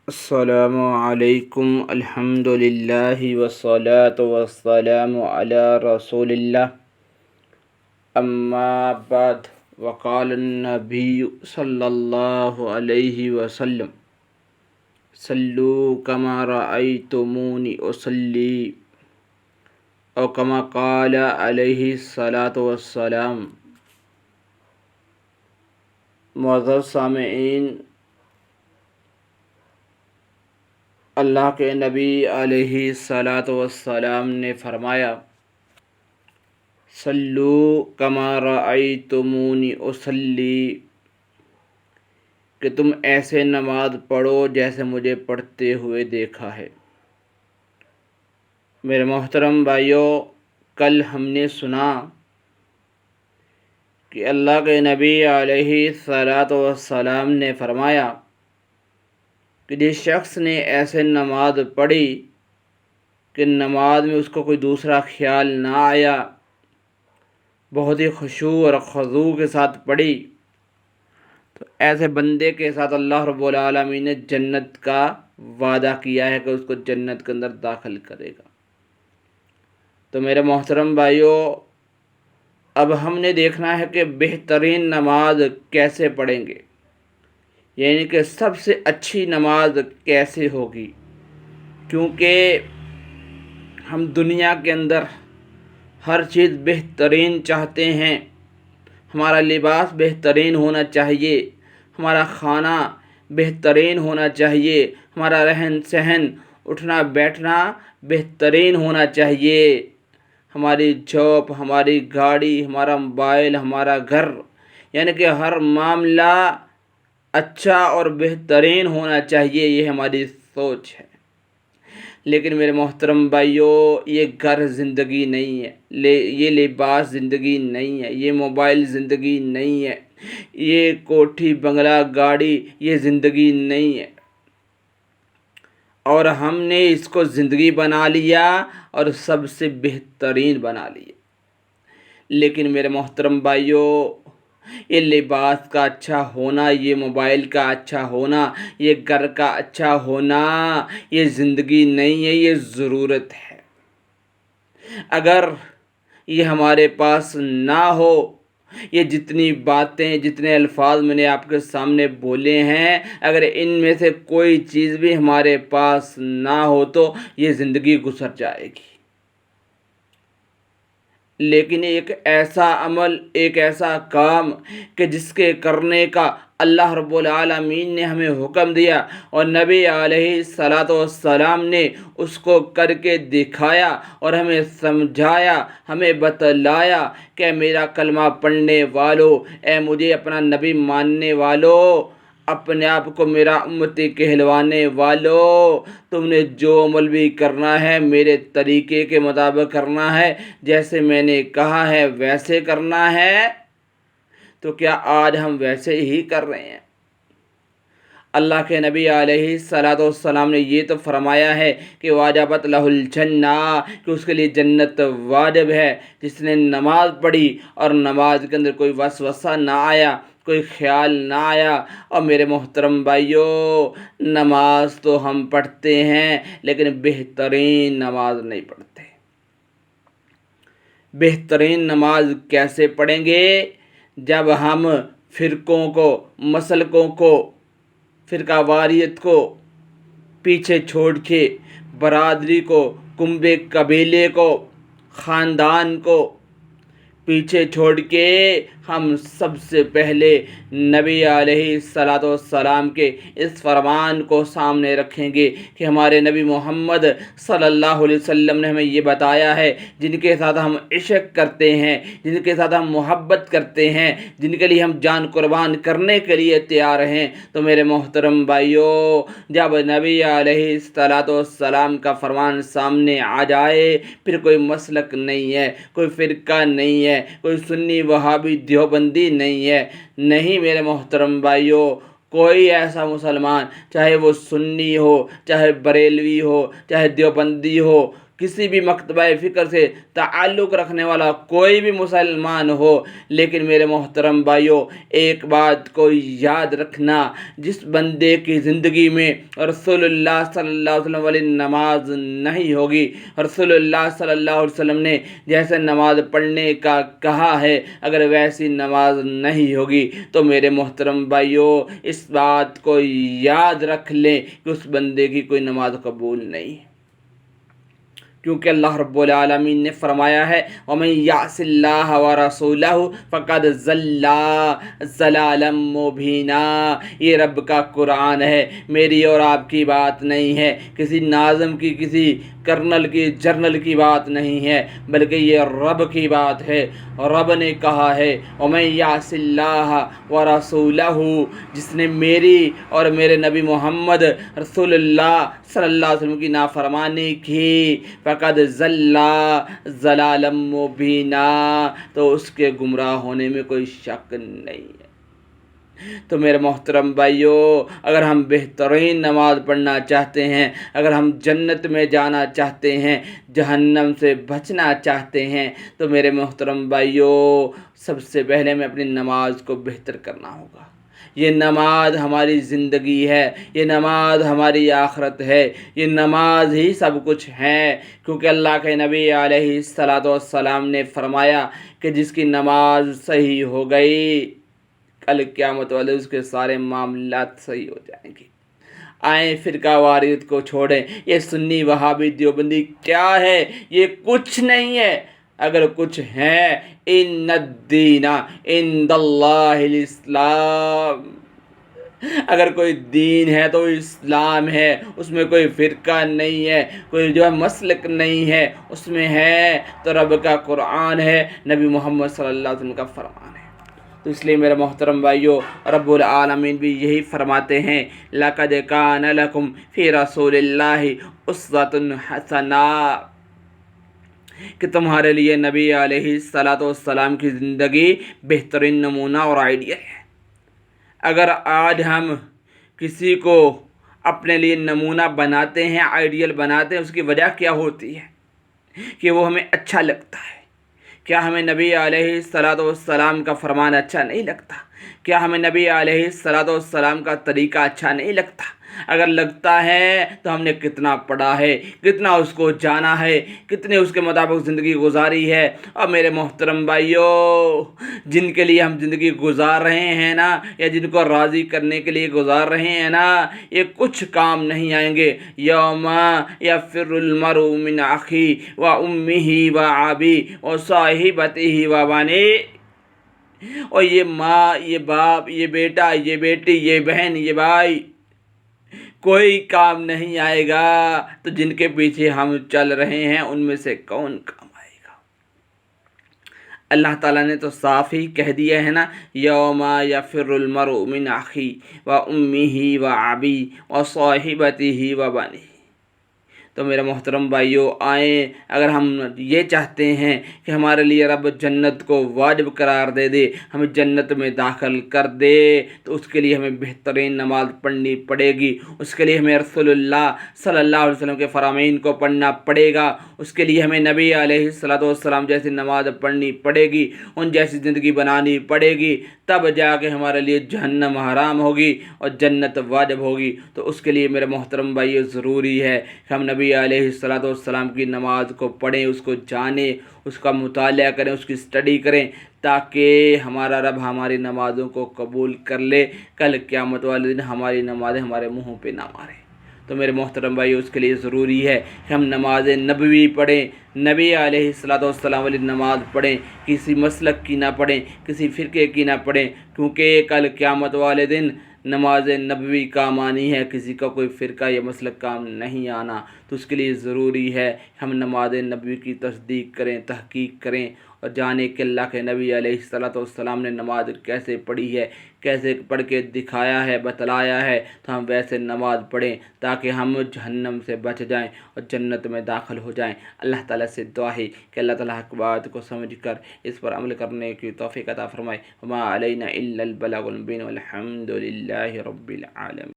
السلام علیکم الحمدللہ والصلاة والسلام علی رسول اللہ اما بعد وقال النبی صلی اللہ علیہ وسلم صلو کما رأیتمونی اصلی او کما قال علیہ الصلاة والسلام۔ معزز سامعین، اللہ کے نبی علیہ الصلاۃ والسلام نے فرمایا، صلو کما رأیتمونی اصلی، کہ تم ایسے نماز پڑھو جیسے مجھے پڑھتے ہوئے دیکھا ہے۔ میرے محترم بھائیوں، کل ہم نے سنا کہ اللہ کے نبی علیہ الصلاۃ والسلام نے فرمایا کہ جس شخص نے ایسے نماز پڑھی کہ نماز میں اس کو کوئی دوسرا خیال نہ آیا، بہت ہی خشوع اور خضوع کے ساتھ پڑھی، تو ایسے بندے کے ساتھ اللہ رب العالمین نے جنت کا وعدہ کیا ہے کہ اس کو جنت کے اندر داخل کرے گا۔ تو میرے محترم بھائیوں، اب ہم نے دیکھنا ہے کہ بہترین نماز کیسے پڑھیں گے، یعنی کہ سب سے اچھی نماز کیسے ہوگی، کیونکہ ہم دنیا کے اندر ہر چیز بہترین چاہتے ہیں۔ ہمارا لباس بہترین ہونا چاہیے، ہمارا کھانا بہترین ہونا چاہیے، ہمارا رہن سہن، اٹھنا بیٹھنا بہترین ہونا چاہیے، ہماری جاب، ہماری گاڑی، ہمارا موبائل، ہمارا گھر، یعنی کہ ہر معاملہ اچھا اور بہترین ہونا چاہیے، یہ ہماری سوچ ہے۔ لیکن میرے محترم بھائیوں، یہ گھر زندگی نہیں ہے، یہ لباس زندگی نہیں ہے، یہ موبائل زندگی نہیں ہے، یہ کوٹھی بنگلہ گاڑی یہ زندگی نہیں ہے، اور ہم نے اس کو زندگی بنا لیا اور سب سے بہترین بنا لیا۔ لیکن میرے محترم بھائیوں، یہ لباس کا اچھا ہونا، یہ موبائل کا اچھا ہونا، یہ گھر کا اچھا ہونا، یہ زندگی نہیں ہے، یہ ضرورت ہے۔ اگر یہ ہمارے پاس نہ ہو، یہ جتنی باتیں، جتنے الفاظ میں نے آپ کے سامنے بولے ہیں، اگر ان میں سے کوئی چیز بھی ہمارے پاس نہ ہو تو یہ زندگی گزر جائے گی۔ لیکن ایک ایسا عمل، ایک ایسا کام کہ جس کے کرنے کا اللہ رب العالمین نے ہمیں حکم دیا اور نبی علیہ الصلاۃ والسلام نے اس کو کر کے دکھایا اور ہمیں سمجھایا، ہمیں بتلایا کہ میرا کلمہ پڑھنے والو، اے مجھے اپنا نبی ماننے والو، اپنے آپ کو میرا امتی کہلوانے والو، تم نے جو عمل بھی کرنا ہے میرے طریقے کے مطابق کرنا ہے، جیسے میں نے کہا ہے ویسے کرنا ہے۔ تو کیا آج ہم ویسے ہی کر رہے ہیں؟ اللہ کے نبی علیہ الصلاۃ والسلام نے یہ تو فرمایا ہے کہ واجبت لہ الجنہ، کہ اس کے لیے جنت واجب ہے، جس نے نماز پڑھی اور نماز کے اندر کوئی وسوسہ نہ آیا، کوئی خیال نہ آیا۔ اور میرے محترم بھائیوں، نماز تو ہم پڑھتے ہیں لیکن بہترین نماز نہیں پڑھتے۔ بہترین نماز کیسے پڑھیں گے؟ جب ہم فرقوں کو، مسلکوں کو، فرقہ واریت کو پیچھے چھوڑ کے، برادری کو، کنبے قبیلے کو، خاندان کو پیچھے چھوڑ کے ہم سب سے پہلے نبی علیہ الصلاۃ والسلام کے اس فرمان کو سامنے رکھیں گے کہ ہمارے نبی محمد صلی اللہ علیہ وسلم نے ہمیں یہ بتایا ہے، جن کے ساتھ ہم عشق کرتے ہیں، جن کے ساتھ ہم محبت کرتے ہیں، جن کے لیے ہم جان قربان کرنے کے لیے تیار ہیں۔ تو میرے محترم بھائیوں، جب نبی علیہ الصلاۃ والسلام کا فرمان سامنے آ جائے، پھر کوئی مسلک نہیں ہے، کوئی فرقہ نہیں ہے، کوئی سنی وہابی دیوبندی نہیں ہے، نہیں میرے محترم بھائیوں، کوئی ایسا مسلمان، چاہے وہ سنی ہو، چاہے بریلوی ہو، چاہے دیوبندی ہو، کسی بھی مکتبہ فکر سے تعلق رکھنے والا کوئی بھی مسلمان ہو، لیکن میرے محترم بھائیوں ایک بات کو یاد رکھنا، جس بندے کی زندگی میں رسول اللہ صلی اللہ علیہ وسلم والی نماز نہیں ہوگی، رسول اللہ صلی اللہ علیہ وسلم نے جیسے نماز پڑھنے کا کہا ہے اگر ویسی نماز نہیں ہوگی تو میرے محترم بھائیوں اس بات کو یاد رکھ لیں کہ اس بندے کی کوئی نماز قبول نہیں ہے، کیونکہ اللہ رب العالمین نے فرمایا ہے وَمَن يَعْصِ اللَّهَ وَرَسُولَهُ فَقَدْ ضَلَّ ضَلَالًا مُبِينًا۔ یہ رب کا قرآن ہے، میری اور آپ کی بات نہیں ہے، کسی ناظم کی، کسی کرنل کی، جرنل کی بات نہیں ہے، بلکہ یہ رب کی بات ہے۔ رب نے کہا ہے وَمَن يَعْصِ اللَّهَ وَرَسُولَهُ، جس نے میری اور میرے نبی محمد رسول اللہ صلی اللہ علیہ وسلم کی نافرمانی کی فقد ضل ضلالا مبینا، تو اس کے گمراہ ہونے میں کوئی شک نہیں ہے۔ تو میرے محترم بھائیوں اگر ہم بہترین نماز پڑھنا چاہتے ہیں، اگر ہم جنت میں جانا چاہتے ہیں، جہنم سے بچنا چاہتے ہیں، تو میرے محترم بھائیوں سب سے پہلے ہمیں اپنی نماز کو بہتر کرنا ہوگا۔ یہ نماز ہماری زندگی ہے، یہ نماز ہماری آخرت ہے، یہ نماز ہی سب کچھ ہے، کیونکہ اللہ کے نبی علیہ الصلاۃ والسلام نے فرمایا کہ جس کی نماز صحیح ہو گئی کل قیامت والے اس کے سارے معاملات صحیح ہو جائیں گے۔ آئیں فرقہ واریت کو چھوڑیں، یہ سنی وہابی دیوبندی کیا ہے؟ یہ کچھ نہیں ہے، اگر کچھ ہے ان الدین عند اللہ الاسلام، اگر کوئی دین ہے تو اسلام ہے، اس میں کوئی فرقہ نہیں ہے، کوئی مسلک نہیں ہے، اس میں ہے تو رب کا قرآن ہے، نبی محمد صلی اللہ علیہ وسلم کا فرمان ہے۔ تو اس لیے میرے محترم بھائیوں رب العالمین بھی یہی فرماتے ہیں لَقَدْ كَانَ لَكُمْ فِي رَسُولِ اللَّهِ أُسْوَةٌ حَسَنَةٌ، کہ تمہارے لیے نبی علیہ الصلاۃ والسلام کی زندگی بہترین نمونہ اور آئیڈیل ہے۔ اگر آج ہم کسی کو اپنے لیے نمونہ بناتے ہیں، آئیڈیل بناتے ہیں، اس کی وجہ کیا ہوتی ہے کہ وہ ہمیں اچھا لگتا ہے۔ کیا ہمیں نبی علیہ الصلاۃ والسلام کا فرمان اچھا نہیں لگتا؟ کیا ہمیں نبی علیہ الصلاۃ والسلام کا طریقہ اچھا نہیں لگتا؟ اگر لگتا ہے تو ہم نے کتنا پڑھا ہے، کتنا اس کو جانا ہے، کتنے اس کے مطابق زندگی گزاری ہے۔ اور میرے محترم بھائیوں جن کے لیے ہم زندگی گزار رہے ہیں نا، یا جن کو راضی کرنے کے لیے گزار رہے ہیں نا، یہ کچھ کام نہیں آئیں گے۔ یوم یفر المرء من اخیہ و امہ و ابیہ و صاحبتہ و بنیہ، اور یہ ماں، یہ باپ، یہ بیٹا، یہ بیٹی، یہ بہن، یہ بھائی، کوئی کام نہیں آئے گا۔ تو جن کے پیچھے ہم چل رہے ہیں ان میں سے کون کام آئے گا؟ اللہ تعالیٰ نے تو صاف ہی کہہ دیا ہے نا، یوم یفر المرء من اخیہ و امہ و ابیہ و صاحبتہ و بنیہ۔ تو میرے محترم بھائیوں آئیں، اگر ہم یہ چاہتے ہیں کہ ہمارے لیے رب جنت کو واجب قرار دے دے، ہمیں جنت میں داخل کر دے، تو اس کے لیے ہمیں بہترین نماز پڑھنی پڑے گی، اس کے لیے ہمیں رسول اللہ صلی اللہ علیہ وسلم کے فرامین کو پڑھنا پڑے گا، اس کے لیے ہمیں نبی علیہ الصلاۃ والسلام جیسی نماز پڑھنی پڑے گی، ان جیسی زندگی بنانی پڑے گی، تب جا کے ہمارے لیے جہنم حرام ہوگی اور جنت واجب ہوگی۔ تو اس کے لیے میرے محترم بھائیو ضروری ہے کہ ہم نبی علیہ الصلاۃ والسلام کی نماز کو پڑھیں، اس کو جانیں، اس کا مطالعہ کریں، اس کی اسٹڈی کریں، تاکہ ہمارا رب ہماری نمازوں کو قبول کر لے، کل قیامت والے دن ہماری نمازیں ہمارے منہوں پہ نہ مارے۔ تو میرے محترم بھائی اس کے لیے ضروری ہے کہ ہم نماز نبوی پڑھیں، نبی علیہ الصلاۃ والسلام والی نماز پڑھیں، کسی مسلک کی نہ پڑھیں، کسی فرقے کی نہ پڑھیں، کیونکہ کل قیامت والے دن نماز نبوی کام آنی ہے، کسی کا کوئی فرقہ یا مسلک کام نہیں آنا۔ تو اس کے لیے ضروری ہے کہ ہم نماز نبوی کی تصدیق کریں، تحقیق کریں، اور جانیں کہ اللہ کے نبی علیہ الصلاۃ والسلام نے نماز کیسے پڑھی ہے، کیسے پڑھ کے دکھایا ہے، بتلایا ہے، تو ہم ویسے نماز پڑھیں تاکہ ہم جہنم سے بچ جائیں اور جنت میں داخل ہو جائیں۔ اللہ تعالیٰ سے دعا ہے کہ اللہ تعالیٰ حق بات کو سمجھ کر اس پر عمل کرنے کی توفیق عطا فرمائے۔ وما علینا الا البلاغ المبین والحمد للہ رب العالمین۔